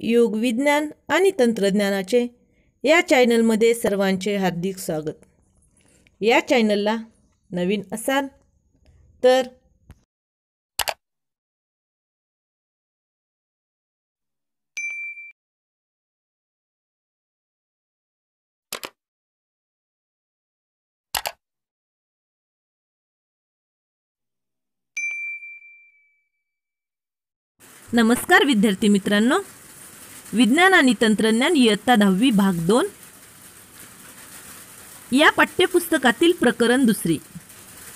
योग विज्ञान आणि तंत्रज्ञानाचे या चॅनलमध्ये सर्वांचे हार्दिक स्वागत। या चॅनलला नवीन असाल तर नमस्कार विद्यार्थी मित्रांनो, विज्ञान आणि तंत्रज्ञान इयत्ता 10वी भाग 2 या पाठ्यपुस्तकातील प्रकरण 2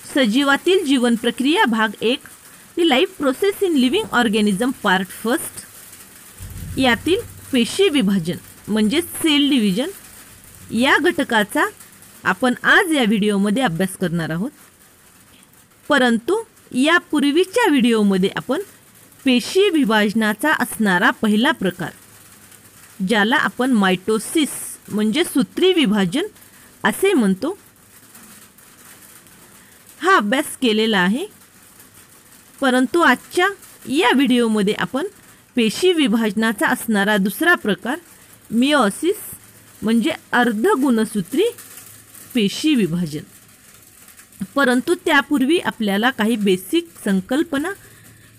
सजीवातील जीवन प्रक्रिया भाग 1 the life process in living organism part 1 यातील पेशी विभाजन म्हणजे सेल डिव्हिजन या घटकाचा आपण आज या व्हिडिओमध्ये अभ्यास करणार आहोत। परंतु या पूर्वीच्या व्हिडिओमध्ये आपण पेशी विभाजनाचा असणारा पहिला प्रकार ज्याला आपण मायटोसिस म्हणजे सूत्री विभाजन असे म्हणतो हा अभ्यास केलेला आहे। परंतु आजच्या या व्हिडिओमध्ये आपण पेशी विभाजनाचा असणारा दुसरा प्रकार मियोसिस म्हणजे अर्धगुणसूत्री पेशी विभाजन। परंतु त्यापूर्वी आपल्याला काही बेसिक संकल्पना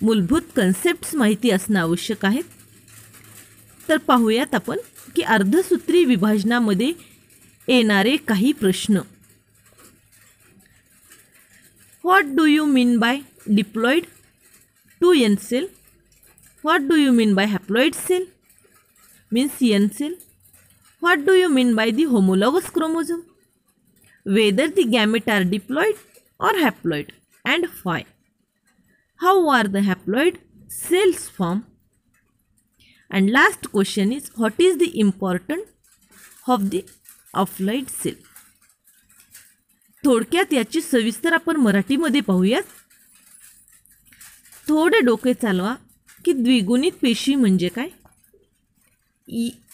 मूलभूत कन्सेप्ट्स माहिती असणे आवश्यक आहे। तर पाहूयात आपण की अर्धसूत्री विभाजनामध्ये येणारे काही प्रश्न। What do you mean by diploid 2n cell? What do you mean by haploid cell means n cell? What do you mean by the homologous chromosome? Whether the gamete are diploid or haploid and why? How are the haploid cells formed? And last question is, what is the importance of the haploid cell? थोडक्यात याची सविस्तर आपण मराठीमध्ये पाहूयात। थोडे डोके चालवा की द्विगुणित पेशी म्हणजे काय,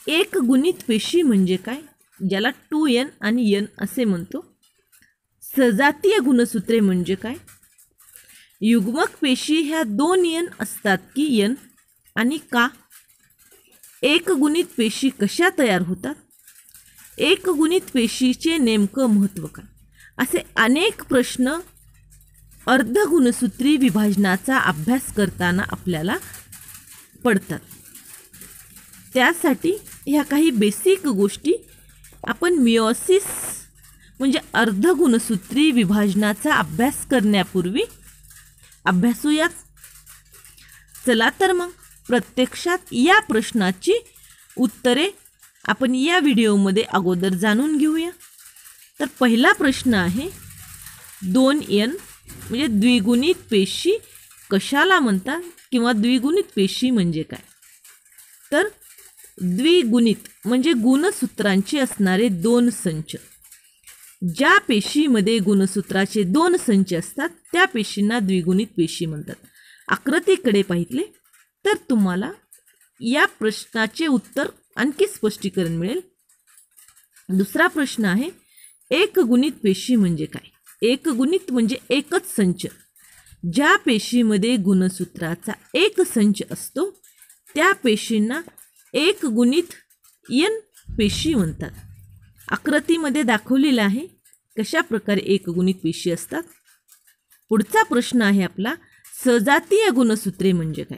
एक गुणित पेशी म्हणजे काय ज्याला 2n आणि n असे म्हणतो, सजातीय गुणसूत्रे म्हणजे काय, युग्मक पेशी ह्या 2n असतात की n आणि का, एक गुणित पेशी कशा तयार होतात, एक गुणित पेशीचे नेमकं महत्त्व काय, असे अनेक प्रश्न अर्धगुणसूत्री विभाजनाचा अभ्यास करताना आपल्याला पडतात। त्यासाठी ह्या काही बेसिक गोष्टी आपण मियोसिस म्हणजे अर्धगुणसूत्री विभाजनाचा अभ्यास करण्यापूर्वी अभ्यासूयात। चला तर मग प्रत्यक्षात या प्रश्नाची उत्तरे आपण या व्हिडिओमध्ये अगोदर जाणून घेऊया। तर पहिला प्रश्न आहे 2n म्हणजे द्विगुणित पेशी कशाला म्हणतात किंवा द्विगुणित पेशी म्हणजे काय? तर द्विगुणित म्हणजे गुणसूत्रांचे असणारे 2 संच। ज्या पेशीमध्ये गुणसूत्राचे 2 संच असतात त्या पेशींना द्विगुणित पेशी म्हणतात। आकृतीकडे पाहितले तर तुम्हाला या प्रश्नाचे उत्तर आणखी स्पष्टीकरण मिळेल। दुसरा प्रश्न आहे एक गुणित पेशी म्हणजे काय? एक गुणित म्हणजे एकच संच। ज्या पेशीमध्ये गुणसूत्राचा एक संच असतो त्या पेशींना एक गुणित n पेशी म्हणतात। आकृतीमध्ये दाखवलेलं आहे कशा प्रकारे एक गुणित पेशी असतात। पुढचा प्रश्न आहे आपला सजातीय गुणसूत्रे म्हणजे काय?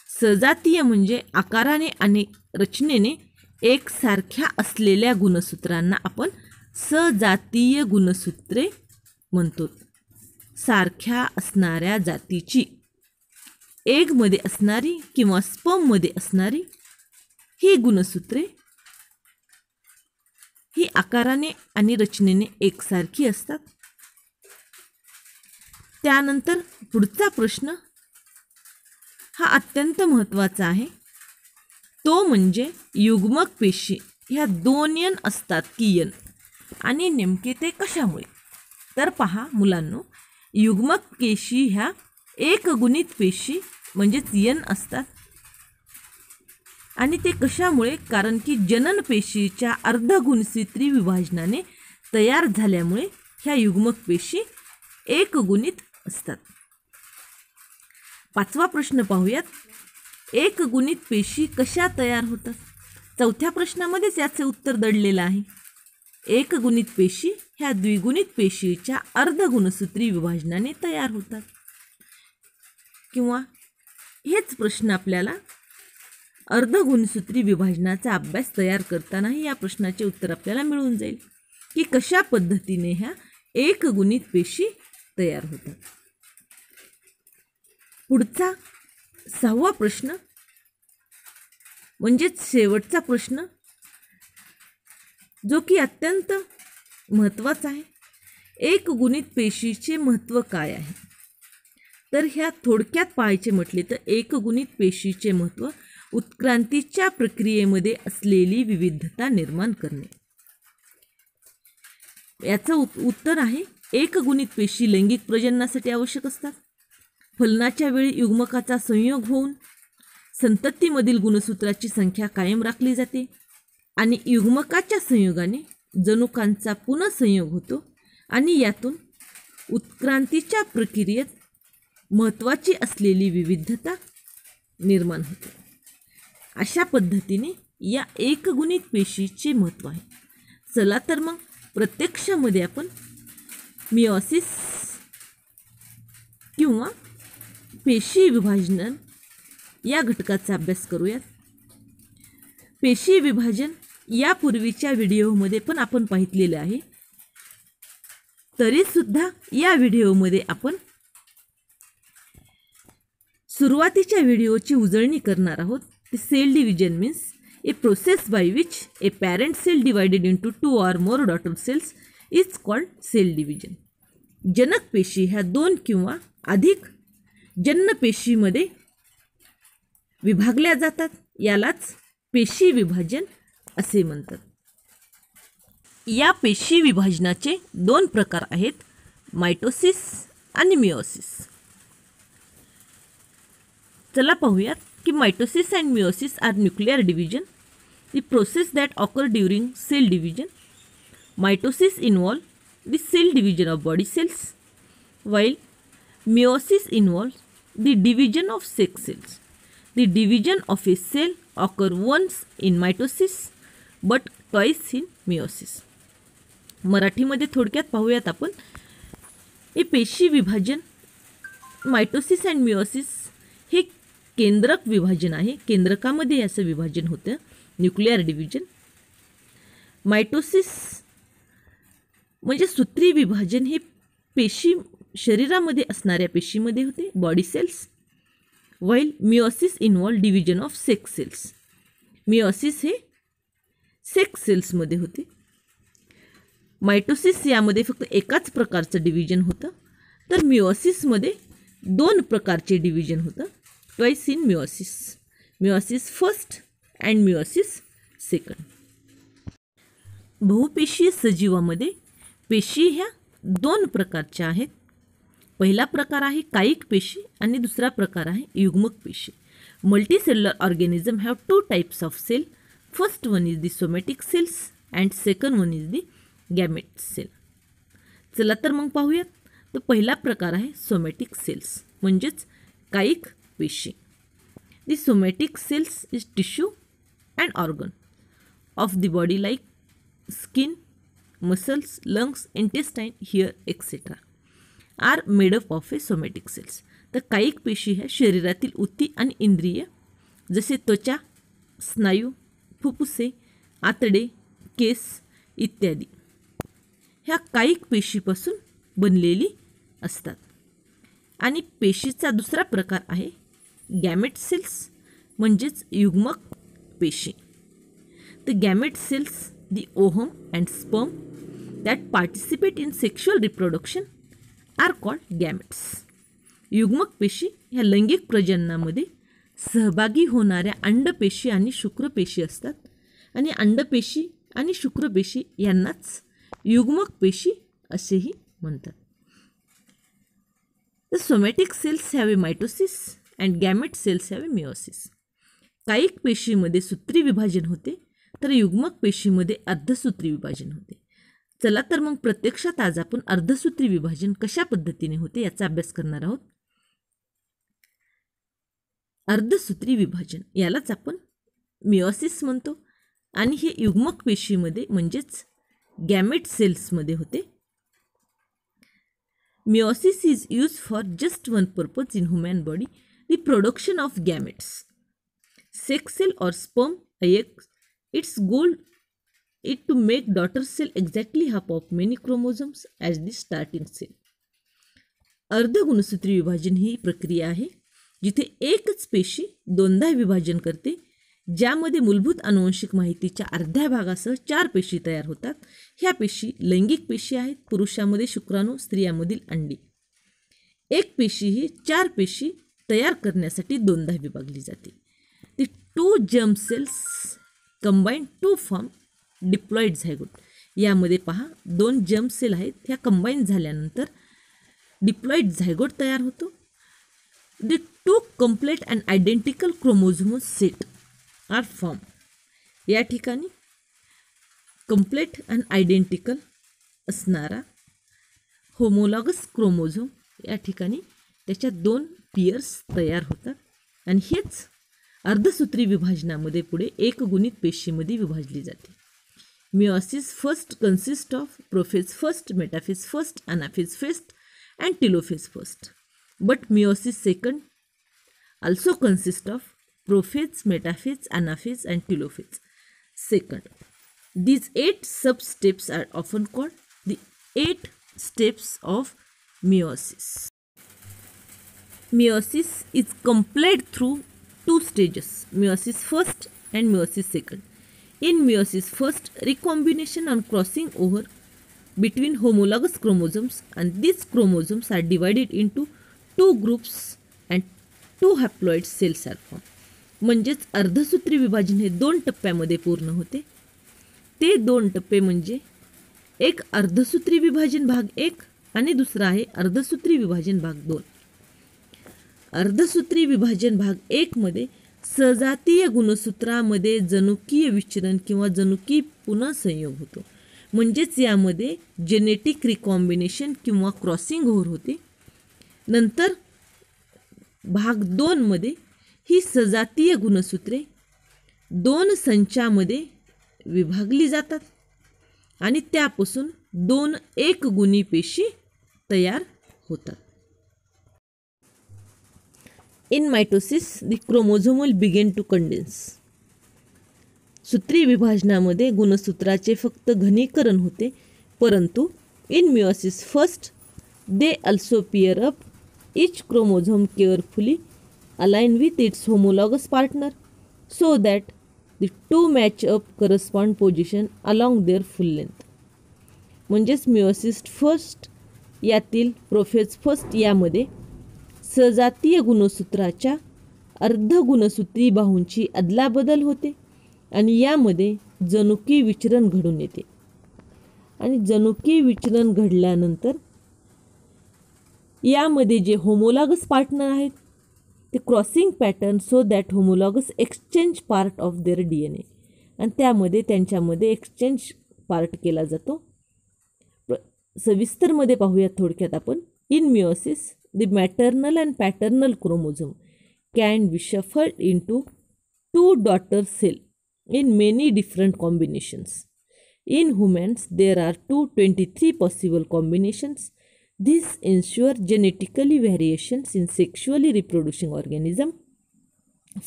सजातीय म्हणजे आकाराने आणि रचनेने एकसारख्या असलेल्या गुणसूत्रांना आपण सजातीय गुणसूत्रे म्हणतो। सारख्या असणाऱ्या जातीची एगमध्ये असणारी किंवा स्पर्ममध्ये असणारी ही गुणसूत्रे ही आकाराने आणि रचनेने एकसारखी असतात। त्यानंतर पुढचा प्रश्न हा अत्यंत महत्त्वाचा आहे, तो म्हणजे युग्मक पेशी ह्या 2n असतात की n आणि नेमके ते कशामुळे? तर पहा मुलांनो, युग्मक पेशी ह्या एक गुणित पेशी म्हणजेच n असतात आणि ते कशामुळे? कारण की जनन पेशीच्या अर्धगुणसूत्री विभाजनाने तयार झाल्यामुळे ह्या युग्मक पेशी एक गुणित असतात। पाचवा प्रश्न पाहूयात, एकगुणित पेशी कशा तयार होतात? चौथ्या प्रश्नामध्येच याचे उत्तर दडलेलं आहे. एकगुणित पेशी ह्या द्विगुणित पेशीच्या अर्धगुणसूत्री विभाजनाने तयार होतात. किंवा हेच प्रश्न आपल्याला अर्धगुणसूत्री विभाजनाचा अभ्यास तयार करतानाही या प्रश्नाचे उत्तर आपल्याला मिळून जाईल की कशा पद्धतीने ह्या एकगुणित पेशी तयार होतात. पुढचा 6वा प्रश्न म्हणजेच शेवटचा प्रश्न, जो की अत्यंत महत्त्वाचा आहे. एकगुणित पेशीचे महत्त्व काय आहे? तर ह्या थोडक्यात पाहायचे म्हटले तर एकगुणित पेशीचे महत्त्व उत्क्रांतीच्या प्रक्रियेमध्ये असलेली विविधता निर्माण करणे. याचं उत्तर आहे एकगुणित पेशी लैंगिक प्रजननासाठी आवश्यक असतात. फलनाच्या वेळी युग्मकाचा संयोग होऊन संततीमधील गुणसूत्राची संख्या कायम राखली जाते आणि युग्मकाच्या संयोगाने जनुकांचा पुनःसंयोग होतो आणि यातून उत्क्रांतीच्या प्रक्रियेत महत्त्वाची असलेली विविधता निर्माण होते. अशा पद्धतीने या एकगुणित पेशीचे महत्त्व आहे. चला तर मग प्रत्यक्षामध्ये आपण मिओसिस किंवा पेशी विभाजन या घटकाचा अभ्यास करूयात. पेशी विभाजन यापूर्वीच्या व्हिडिओमध्ये पण आपण पाहितलेलं आहे. तरीसुद्धा या व्हिडिओमध्ये आपण सुरुवातीच्या व्हिडिओची उजळणी करणार आहोत. Cell division means a process by which a parent cell divided into 2 or more daughter cells is called cell division. जनक पेशी ह्या 2 किंवा अधिक जन्नपेशीमध्ये विभागल्या जातात. यालाच पेशी विभाजन असे म्हणतात. या पेशी विभाजनाचे 2 प्रकार आहेत, मायटोसिस आणि मिओसिस. चला पाहूयात की mitosis and meiosis are nuclear division, the process that occur during cell division. Mitosis involve the cell division of body cells, while meiosis involves the division of sex cells. The division of a cell occurs once in mitosis but twice in meiosis. मराठीमध्ये थोडक्यात पाहूयात आपण. हे पेशी विभाजन mitosis and meiosis हे केंद्रक विभाजन आहे. केंद्रकामध्ये याचं विभाजन होतं, न्यूक्लिअर डिव्हिजन. मायटोसिस म्हणजे सूत्री विभाजन हे पेशी शरीरामध्ये असणाऱ्या पेशीमध्ये होते, body cells. While meiosis involve division of sex cells. Meiosis हे सेक्स सेल्समध्ये होते. मायटोसिस यामध्ये फक्त एकाच प्रकारचं डिव्हिजन होतं, तर मिओसिसमध्ये 2 प्रकारचे डिव्हिजन होतं. Twice in meiosis, meiosis first and meiosis second. बहुपेशीय सजीवामध्ये पेशी ह्या 2 प्रकारच्या आहेत. पहिला प्रकार आहे कायिक पेशी आणि दुसरा प्रकार आहे युग्मक पेशी. Multicellular organism have 2 types of cell. First one is the somatic cells and second one is the gamete cell. चला तर मग पाहूयात. तर पहिला प्रकार आहे सोमॅटिक सेल्स म्हणजेच कायिक पेशी. The somatic cells is tissue and organ of the body like skin, muscles, lungs, intestine, here etcetera are made up of a somatic cells. तर कायिक पेशी ह्या शरीरातील ऊती आणि इंद्रिय जसे त्वचा, स्नायू, फुफ्फुसे, आतडे, केस इत्यादी ह्या कायिक पेशीपासून बनलेली असतात. आणि पेशीचा दुसरा प्रकार आहे गॅमेट सेल्स म्हणजेच युग्मक पेशी. The gamete cells, the ovum and sperm that participate in sexual reproduction are called gametes. युग्मक पेशी ह्या लैंगिक प्रजननामध्ये सहभागी होणाऱ्या अंडपेशी आणि शुक्रपेशी असतात आणि अंडपेशी आणि शुक्रपेशी यांनाच युग्मक पेशी असेही म्हणतात. The somatic cells have a mitosis and gamete cells have a meiosis. कायिक पेशीमध्ये सूत्री विभाजन होते तर युग्मक पेशीमध्ये अर्धसूत्री विभाजन होते. चला तर मग प्रत्यक्षात आज आपण अर्धसूत्री विभाजन कशा पद्धतीने होते याचा अभ्यास करणार आहोत. अर्धसूत्री विभाजन यालाच आपण मिओसिस म्हणतो आणि हे युग्मक पेशीमध्ये म्हणजेच गॅमेट सेल्समध्ये होते. Meiosis is use for just one purpose in human body, the production of gametes. Sex cell और sperm egg, its goal is to make daughter cell exactly half of many chromosomes as the starting cell. अर्धगुणसूत्री विभाजन ही प्रक्रिया आहे जिथे एकच पेशी दोनदा विभाजन करते, ज्यामध्ये मूलभूत आनुवंशिक माहितीच्या अर्ध्या भागासह 4 पेशी तयार होतात. ह्या पेशी लैंगिक पेशी आहेत. पुरुषामध्ये शुक्राणू, स्त्रियांमधील अंडी. एक पेशी ही 4 पेशी तयार करण्यासाठी दोनदा विभागली जाते. ती 2 germ cells combine to form diploid zygote. यामध्ये पहा 2 germ cell आहेत, ह्या कंबाईन झाल्यानंतर डिप्लॉइड झायगोट तयार होतो. The 2 complete and identical chromosomal set are formed. या ठिकाणी कंप्लेट अँड आयडेंटिकल असणारा होमोलॉगस क्रोमोझोम या ठिकाणी त्याच्या 2 पेयर्स तयार होतात आणि हेच अर्धसूत्री विभाजनामध्ये पुढे एकगुणित पेशीमध्ये विभाजली जाते. Meiosis first consist of prophase first, metaphase first, anaphase first and telophase first, but meiosis second also consists of prophase, metaphase, anaphase and telophase second. These 8 sub-steps are often called the 8 steps of meiosis. Meiosis is complete through 2 stages, meiosis first and meiosis second. In meiosis first, recombination and crossing over between homologous chromosomes, and these chromosomes are divided into 2 groups and 2 haploid cells are formed. म्हणजेच अर्धसूत्री विभाजन हे 2 टप्प्यामध्ये पूर्ण होते. ते 2 टप्पे म्हणजे एक अर्धसूत्री विभाजन भाग 1 आणि दुसरा आहे अर्धसूत्री विभाजन भाग 2. अर्धसूत्री विभाजन भाग 1 मध्ये सजातीय गुणसूत्रामध्ये जनुकीय विचलन किंवा जनुकीय पुनःसंयोग होतो. म्हणजेच यामध्ये जेनेटिक रिकॉम्बिनेशन किंवा क्रॉसिंग ओव्हर होते. नंतर भाग 2 मध्ये ही सजातीय गुणसूत्रे 2 संचामध्ये विभागली जातात आणि त्यापासून 2 एकगुणी पेशी तयार होतात. In mitosis the chromosome will begin to condense. सूत्री विभाजनामध्ये गुणसूत्राचे फक्त घनीकरण होते, परंतु in meiosis first they also pair up each chromosome carefully align with its homologous partner so that the 2 match up correspond position along their full length. म्हणजेच meiosis first यातील prophase first यामध्ये सजातीय गुणसूत्राच्या अर्धगुणसूत्री बाहूंची अदलाबदल होते आणि यामध्ये जनुकीय विचलन घडून येते. आणि जनुकीय विचलन घडल्यानंतर यामध्ये जे होमोलॉगस पार्टनर आहेत ते crossing pattern so that homologous exchange part of their DNA आणि त्यामध्ये त्यांच्यामध्ये एक्सचेंज पार्ट केला जातो. सविस्तरमध्ये पाहूयात थोडक्यात आपण. In meiosis the maternal and paternal chromosome can be shuffled into 2 daughter cell in many different combinations. In humans, there are 223 possible combinations. This ensure genetically variations in sexually reproducing organism.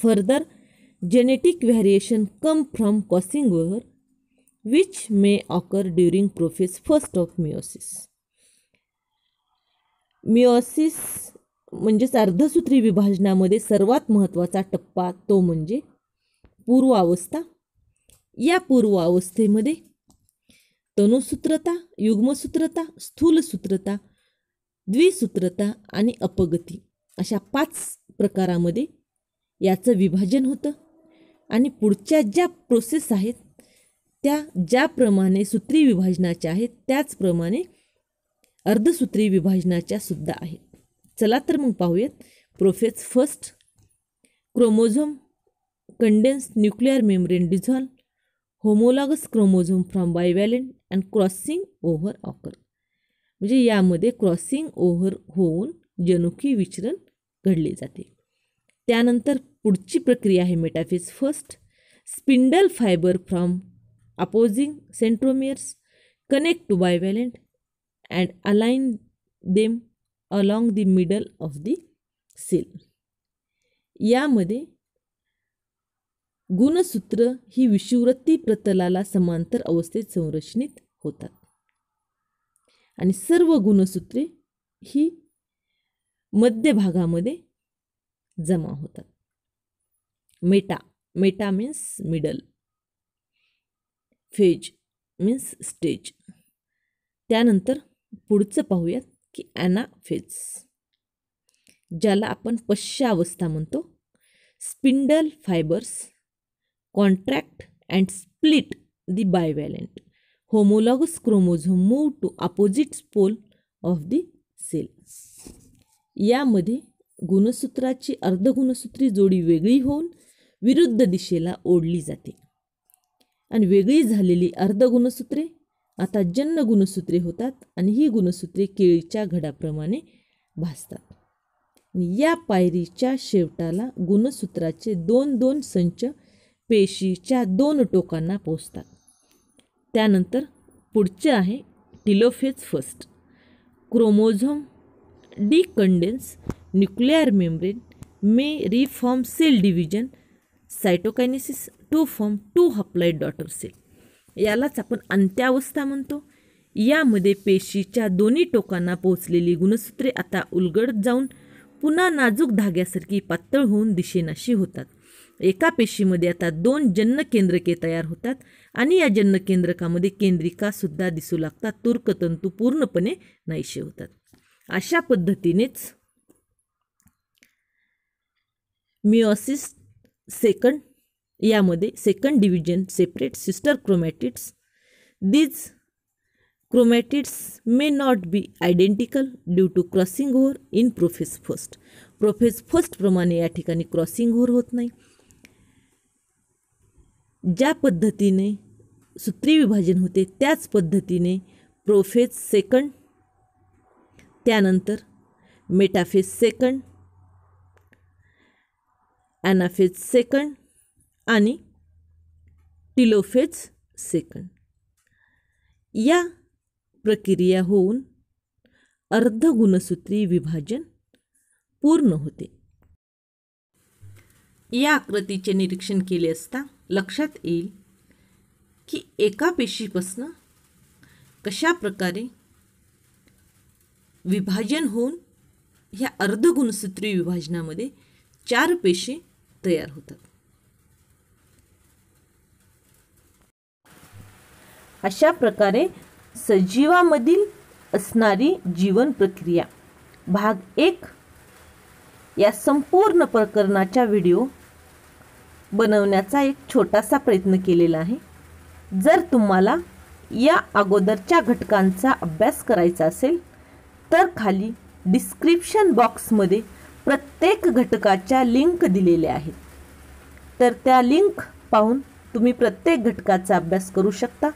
Further, genetic variation come from crossing over, which may occur during prophase first of meiosis. Meiosis म्हणजेच अर्धसूत्री विभाजनामध्ये सर्वात महत्त्वाचा टप्पा तो म्हणजे पूर्वावस्था. या पूर्वावस्थेमध्ये तनुसूत्रता, युग्मसूत्रता, स्थूलसूत्रता, द्विसूत्रता आणि अपगती अशा 5 प्रकारामध्ये याचं विभाजन होतं. आणि पुढच्या ज्या प्रोसेस आहेत त्या ज्याप्रमाणे सूत्री विभाजनाच्या आहेत त्याचप्रमाणे अर्धसूत्री विभाजनाच्या सुद्धा आहेत. चला तर मग पाहूयात. Prophase first, chromosome condense, nuclear membrane dissolve, homologous chromosome from bivalent and crossing over occur. म्हणजे यामध्ये क्रॉसिंग ओव्हर होऊन जनुकीय विचलन घडले जाते. त्यानंतर पुढची प्रक्रिया आहे metaphase first. Spindle fibre from opposing centromeres connect to bivalent and align them along the middle of the cell. यामध्ये गुणसूत्र ही विषुववृत्ती प्रतलाला समांतर अवस्थेत संरचनित होतात आणि सर्व गुणसूत्रे ही मध्यभागामध्ये जमा होतात. Meta means middle, phase means stage. त्यानंतर पुढचं पाहूयात की ॲनाफेज, ज्याला आपण पश्चावस्था म्हणतो. Spindle fibres contract and split the bivalent homologous chromosome move to opposite pole of the cell. यामध्ये गुणसूत्राची अर्धगुणसूत्री जोडी वेगळी होऊन विरुद्ध दिशेला ओढली जाते आणि वेगळी झालेली अर्धगुणसूत्रे आता जन्य गुणसूत्रे होतात आणि ही गुणसूत्रे केळीच्या घडाप्रमाणे भासतात. या पायरीच्या शेवटाला गुणसूत्राचे 2-2 संच पेशीच्या 2 टोकांना पोहोचतात. त्यानंतर पुढचे आहे telophase first. Chromosome decondense nuclear membrane may reform cell division cytokinesis to form 2 haploid daughter cell. यालाच आपण अंत्यावस्था म्हणतो. यामध्ये पेशीच्या दोन्ही टोकांना पोहोचलेली गुणसूत्रे आता उलगडत जाऊन पुन्हा नाजूक धाग्यासारखी पातळ होऊन दिशेनाशी होतात. एका पेशीमध्ये आता 2 जन्य केंद्रके तयार होतात आणि या जन्य केंद्रकामध्ये केंद्रिका सुद्धा दिसू लागतात. तूर्कतंतू पूर्णपणे नाहीसे होतात. अशा पद्धतीनेच मिओसिस सेकंड, यामध्ये second division separate sister chromatids. These chromatids may not be identical due to crossing over in prophase first. Prophase first प्रमाणे या ठिकाणी क्रॉसिंग ओव्हर होत नाही. ज्या पद्धतीने सूत्री विभाजन होते त्याच पद्धतीने प्रोफेज सेकंड, त्यानंतर मेटाफेज सेकंड, ॲनाफेज सेकंड आणि टिलोफेज सेकंड या प्रक्रिया होऊन अर्धगुणसूत्री विभाजन पूर्ण होते. या आकृतीचे निरीक्षण केले असता लक्षात येईल की एका पेशीपासून कशा प्रकारे विभाजन होऊन ह्या अर्धगुणसूत्री विभाजनामध्ये 4 पेशी तयार होतात. अशा प्रकारे सजीवामधील असणारी जीवन प्रक्रिया भाग 1 या संपूर्ण प्रकरणाचा व्हिडिओ बनवण्याचा एक छोटासा प्रयत्न केलेला आहे. जर तुम्हाला या अगोदरच्या घटकांचा अभ्यास करायचा असेल तर खाली डिस्क्रिप्शन बॉक्समध्ये प्रत्येक घटकाच्या लिंक दिलेल्या आहेत. तर त्या लिंक पाहून तुम्ही प्रत्येक घटकाचा अभ्यास करू शकता.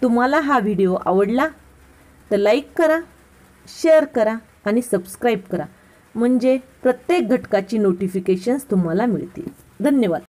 तुम्हाला हा व्हिडिओ आवडला तर लाईक करा, शेअर करा आणि सबस्क्राईब करा, म्हणजे प्रत्येक घटकाची नोटिफिकेशन्स तुम्हाला मिळतील. धन्यवाद.